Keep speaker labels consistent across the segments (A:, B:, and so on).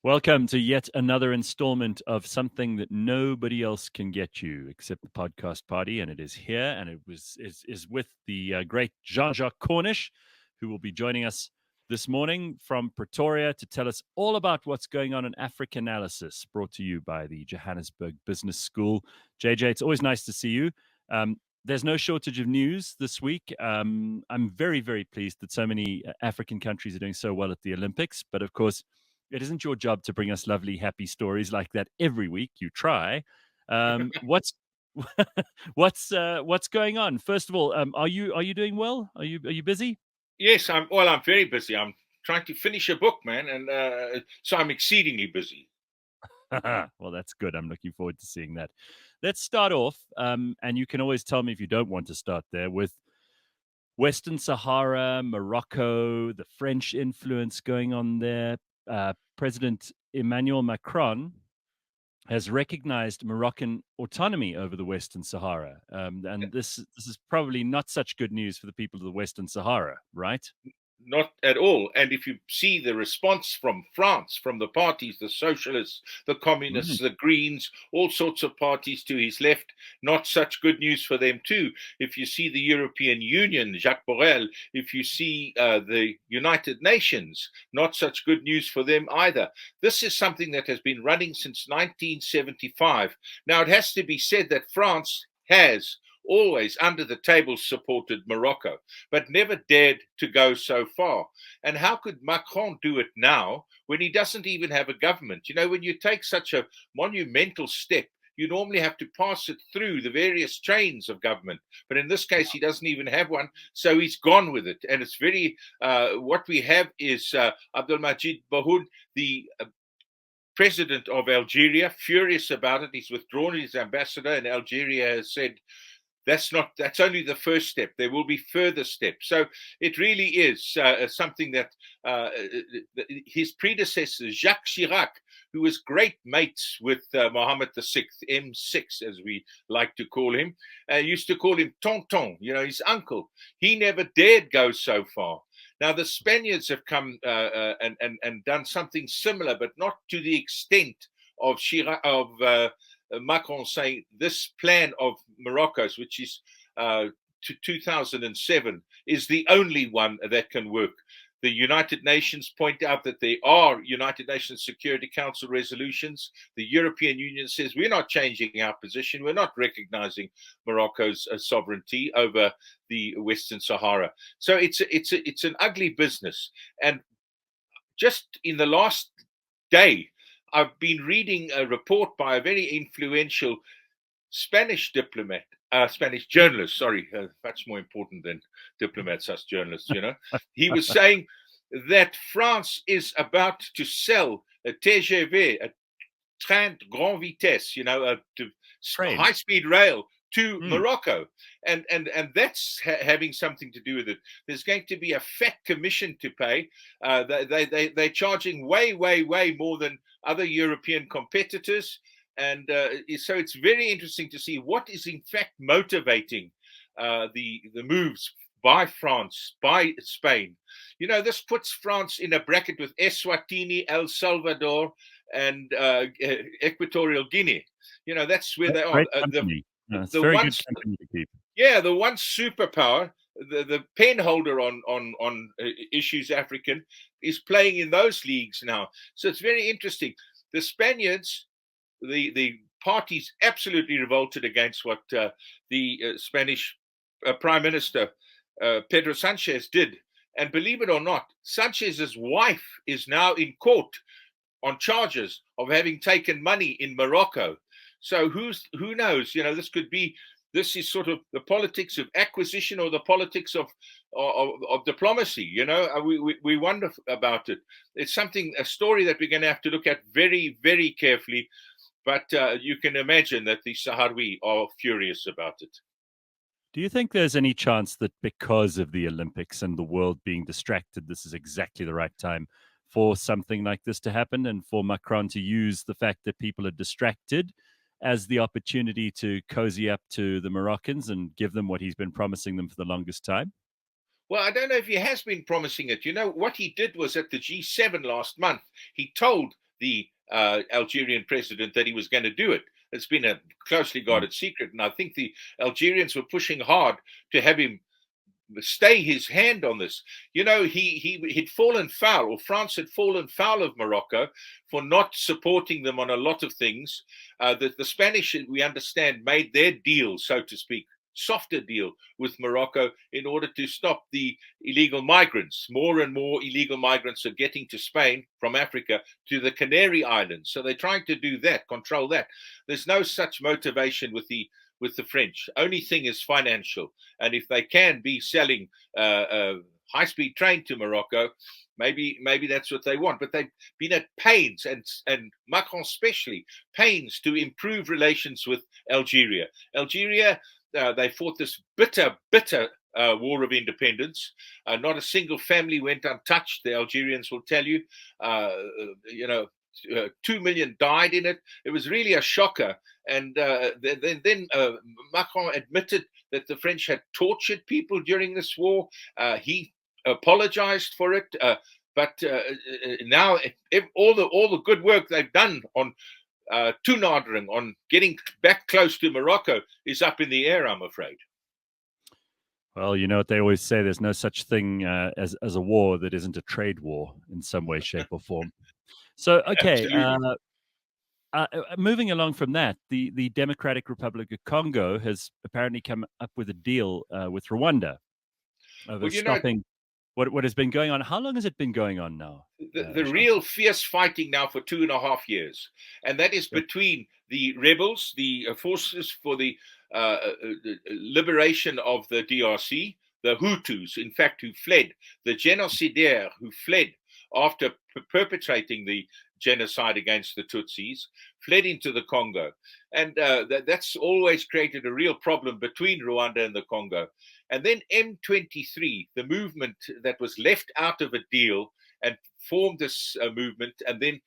A: Welcome to yet another installment of something that nobody else can get you except the podcast party, and it is here, and it is with the great Jean-Jacques Cornish, who will be joining us this morning from Pretoria to tell us all about what's going on in Africanalysis, brought to you by the Johannesburg Business School. JJ, it's always nice to see you. There's no shortage of news this week. I'm very, very pleased that so many African countries are doing so well at the Olympics, but of course, it isn't your job to bring us lovely, happy stories like that every week. You try. What's going on? First of all, are you doing well? Are you busy?
B: Yes, I'm very busy. I'm trying to finish a book, man, and so I'm exceedingly busy.
A: Well, that's good. I'm looking forward to seeing that. Let's start off, and you can always tell me if you don't want to start there, with Western Sahara, Morocco, the French influence going on there. President Emmanuel Macron has recognized Moroccan autonomy over the Western Sahara. And this is probably not such good news for the people of the Western Sahara, right?
B: Not at all. And if you see the response from France, from the parties, the socialists, the communists, the Greens, all sorts of parties to his left, not such good news for them too. If you see the European Union, Jacques Borrell, if you see the United Nations, not such good news for them either. This is something that has been running since 1975. Now, it has to be said that France has always under the table supported Morocco, but never dared to go so far. And how could Macron do it now when he doesn't even have a government? You know, when you take such a monumental step, you normally have to pass it through the various chains of government. But in this case, he doesn't even have one. So he's gone with it. And it's very, what we have is Abdelmajid Bahoud, the president of Algeria, furious about it. He's withdrawn his ambassador, and Algeria has said, that's only the first step. There will be further steps. So it really is something that his predecessor, Jacques Chirac, who was great mates with Mohammed VI, M6, as we like to call him, used to call him Tonton, his uncle. He never dared go so far. Now, the Spaniards have come and done something similar, but not to the extent of Macron saying this plan of Morocco's, which is to 2007, is the only one that can work. The United Nations point out that there are United Nations Security Council resolutions. The European Union says we're not changing our position. We're not recognizing Morocco's sovereignty over the Western Sahara. So it's an ugly business. And just in the last day, I've been reading a report by a very influential Spanish journalist, much more important than diplomats, us journalists, He was saying that France is about to sell a TGV, a train de grande vitesse, a high-speed rail to Morocco. And that's having something to do with it. There's going to be a fat commission to pay. They're charging way, way, way more than other European competitors. And so it's very interesting to see what is in fact motivating the moves by France, by Spain. This puts France in a bracket with Eswatini, El Salvador, and Equatorial Guinea. That's where they are.
A: It's very good company to keep.
B: Yeah, the one superpower, the pen holder on issues African, is playing in those leagues now. So it's very interesting. The Spaniards, the parties absolutely revolted against what the Spanish Prime Minister Pedro Sanchez did. And believe it or not, Sanchez's wife is now in court on charges of having taken money in Morocco. So who knows? This is sort of the politics of acquisition or the politics of diplomacy. We wonder about it. It's a story that we're going to have to look at very, very carefully. But you can imagine that the Sahrawi are furious about it.
A: Do you think there's any chance that because of the Olympics and the world being distracted, this is exactly the right time for something like this to happen, and for Macron to use the fact that people are distracted as the opportunity to cozy up to the Moroccans and give them what he's been promising them for the longest time?
B: Well, I don't know if he has been promising it. You know, what he did was at the G7 last month, he told the Algerian president that he was going to do it. It's been a closely guarded secret. And I think the Algerians were pushing hard to have him stay his hand on this. You know, he'd fallen foul, or France had fallen foul of Morocco for not supporting them on a lot of things. The Spanish, we understand, made their deal, so to speak, softer deal with Morocco in order to stop the illegal migrants. More and more illegal migrants are getting to Spain from Africa to the Canary Islands. So they're trying to do that, control that. There's no such motivation with the French. Only thing is financial. And if they can be selling a high-speed train to Morocco, maybe that's what they want. But they've been at pains, and Macron especially, pains to improve relations with Algeria. Algeria, they fought this bitter war of independence. Not a single family went untouched. The Algerians will tell you, 2 million died in it. It was really a shocker. And then Macron admitted that the French had tortured people during this war. He apologized for it. But now all the good work they've done on Toenadering, on getting back close to Morocco, is up in the air, I'm afraid.
A: Well, you know what they always say, there's no such thing as a war that isn't a trade war in some way, shape, or form. So, okay, moving along from that, the Democratic Republic of Congo has apparently come up with a deal with Rwanda over stopping what has been going on. How long has it been going on now?
B: The real fierce fighting now for 2.5 years. And that is between the rebels, the forces for the liberation of the DRC, the Hutus, in fact, who fled, the genocidaires who fled after perpetrating the genocide against the Tutsis, fled into the Congo. And that's always created a real problem between Rwanda and the Congo. And then M23, the movement that was left out of a deal and formed this movement, and then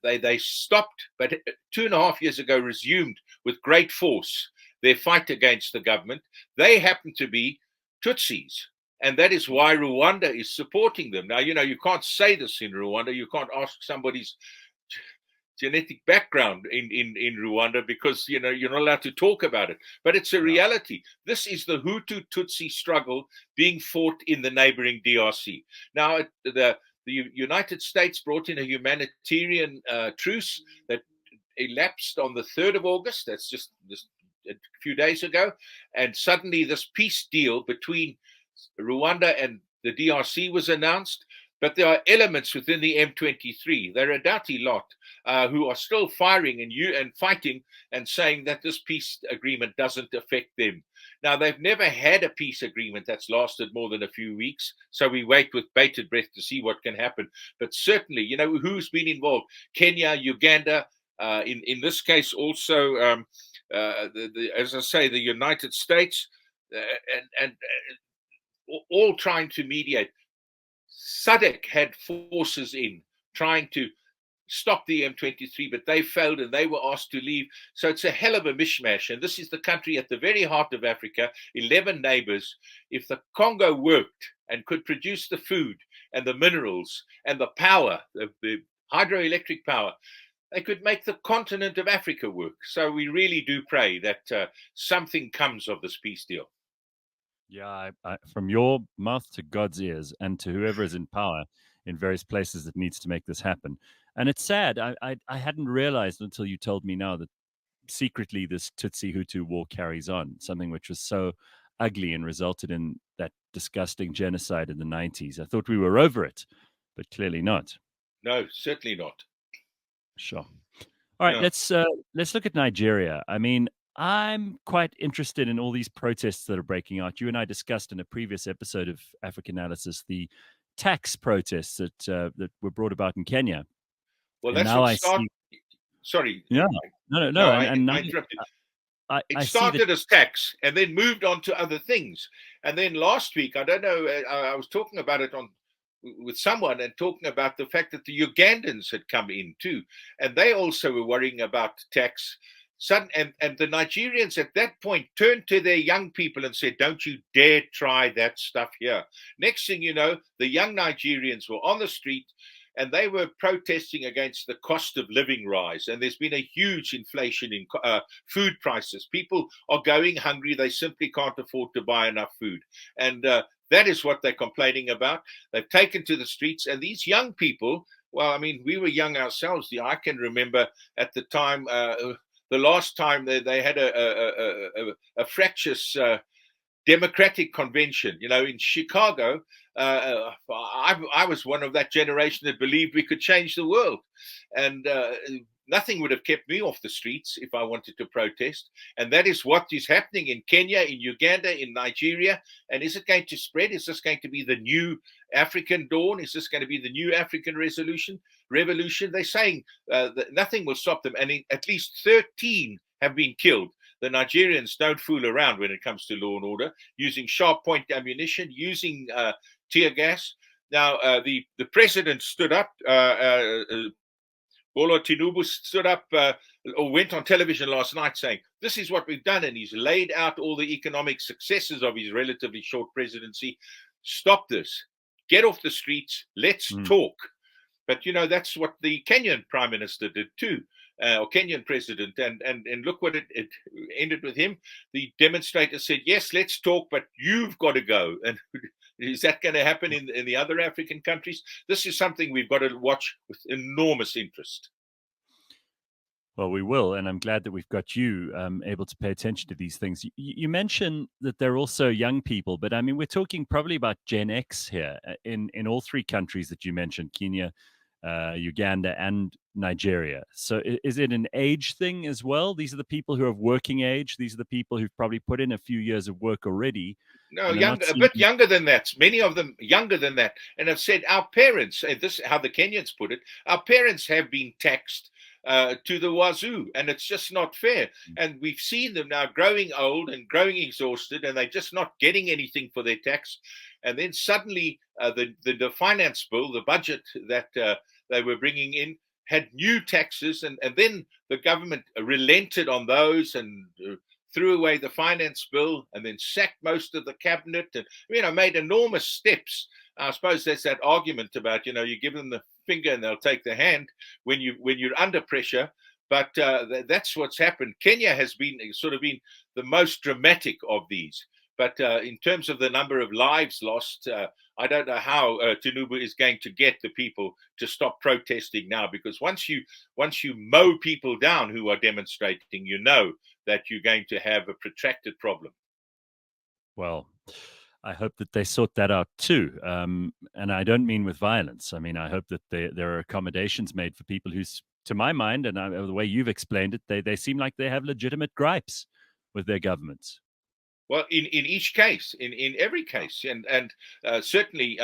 B: they stopped, but 2.5 years ago resumed with great force their fight against the government. They happen to be Tutsis. And that is why Rwanda is supporting them. Now, you know, you can't say this in Rwanda. You can't ask somebody's genetic background in Rwanda because, you know, you're not allowed to talk about it. But it's a reality. This is the Hutu-Tutsi struggle being fought in the neighboring DRC. Now, the United States brought in a humanitarian truce that elapsed on the 3rd of August. That's just a few days ago. And suddenly this peace deal between Rwanda and the DRC was announced, but there are elements within the M23. They're a dirty lot who are still firing and fighting and saying that this peace agreement doesn't affect them. Now, they've never had a peace agreement that's lasted more than a few weeks, so we wait with bated breath to see what can happen. But certainly, you know, who's been involved? Kenya, Uganda, in this case also, as I say, the United States, and all trying to mediate. SADC had forces in trying to stop the M23, but they failed and they were asked to leave. So it's a hell of a mishmash. And this is the country at the very heart of Africa, 11 neighbors. If the Congo worked and could produce the food and the minerals and the power, the hydroelectric power, they could make the continent of Africa work. So we really do pray that something comes of this peace deal.
A: Yeah, from your mouth to God's ears and to whoever is in power in various places that needs to make this happen. And it's sad. I hadn't realized until you told me now that secretly this Tutsi-Hutu war carries on, something which was so ugly and resulted in that disgusting genocide in the 90s. I thought we were over it, but clearly not.
B: No, certainly not.
A: Sure. All right, let's look at Nigeria. I mean, I'm quite interested in all these protests that are breaking out. You and I discussed in a previous episode of Africanalysis the tax protests that were brought about in Kenya.
B: Well, that's what started. Sorry.
A: Yeah. No.
B: I interrupted. It started as tax and then moved on to other things. And then last week, I don't know, I was talking about it with someone and talking about the fact that the Ugandans had come in too. And they also were worrying about tax. And the Nigerians at that point turned to their young people and said, don't you dare try that stuff here. Next thing you know, the young Nigerians were on the street and they were protesting against the cost of living rise. And there's been a huge inflation in food prices. People are going hungry. They simply can't afford to buy enough food. And that is what they're complaining about. They've taken to the streets. And these young people, well, I mean, we were young ourselves. I can remember at the time, the last time they had a fractious democratic convention, in Chicago. I was one of that generation that believed we could change the world. And nothing would have kept me off the streets if I wanted to protest. And that is what is happening in Kenya, in Uganda, in Nigeria. And is it going to spread? Is this going to be the new African dawn? Is this going to be the new African revolution? They're saying that nothing will stop them. And at least 13 have been killed. The Nigerians don't fool around when it comes to law and order, using sharp point ammunition, using tear gas. Now, the president stood up, Bola Tinubu stood up or went on television last night saying, this is what we've done. And he's laid out all the economic successes of his relatively short presidency. Stop this. Get off the streets. Let's talk. But, that's what the Kenyan prime minister did too. Or Kenyan president, and look what it ended with him. The demonstrators said, yes, let's talk, but you've got to go. And is that going to happen in the other African countries? This is something we've got to watch with enormous interest.
A: Well, we will, and I'm glad that we've got you able to pay attention to these things. You mentioned that they're also young people, but I mean, we're talking probably about Gen X here in all three countries that you mentioned, Kenya, Uganda, and Nigeria. So is it an age thing as well? These are the people who are of working age. These are the people who've probably put in a few years of work already.
B: No, a bit younger than that. Many of them younger than that. And have said, our parents, and this is how the Kenyans put it, our parents have been taxed to the wazoo, and it's just not fair. And we've seen them now growing old and growing exhausted, and they're just not getting anything for their tax. And then suddenly the finance bill, the budget that they were bringing in, had new taxes, and then the government relented on those and threw away the finance bill, and then sacked most of the cabinet, and made enormous steps. I suppose there's that argument about you give them the finger and they'll take the hand when you're under pressure. But that's what's happened. Kenya has been the most dramatic of these. But in terms of the number of lives lost, I don't know how Tinubu is going to get the people to stop protesting now, because once you mow people down who are demonstrating, that you're going to have a protracted problem.
A: Well, I hope that they sort that out too. And I don't mean with violence. I mean, I hope that there are accommodations made for people who, to my mind, and the way you've explained it, they seem like they have legitimate gripes with their governments.
B: Well, in each case, in every case, and certainly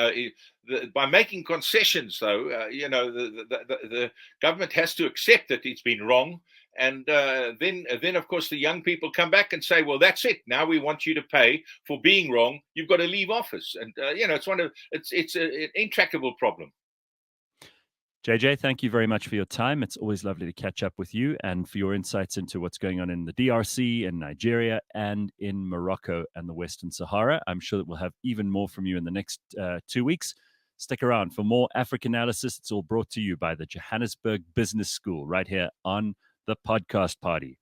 B: by making concessions, though, the government has to accept that it's been wrong, and then of course the young people come back and say, well, that's it. Now we want you to pay for being wrong. You've got to leave office, and it's an intractable problem.
A: JJ, thank you very much for your time. It's always lovely to catch up with you and for your insights into what's going on in the DRC, in Nigeria, and in Morocco and the Western Sahara. I'm sure that we'll have even more from you in the next 2 weeks. Stick around for more Africanalysis. It's all brought to you by the Johannesburg Business School right here on the Podcast Party.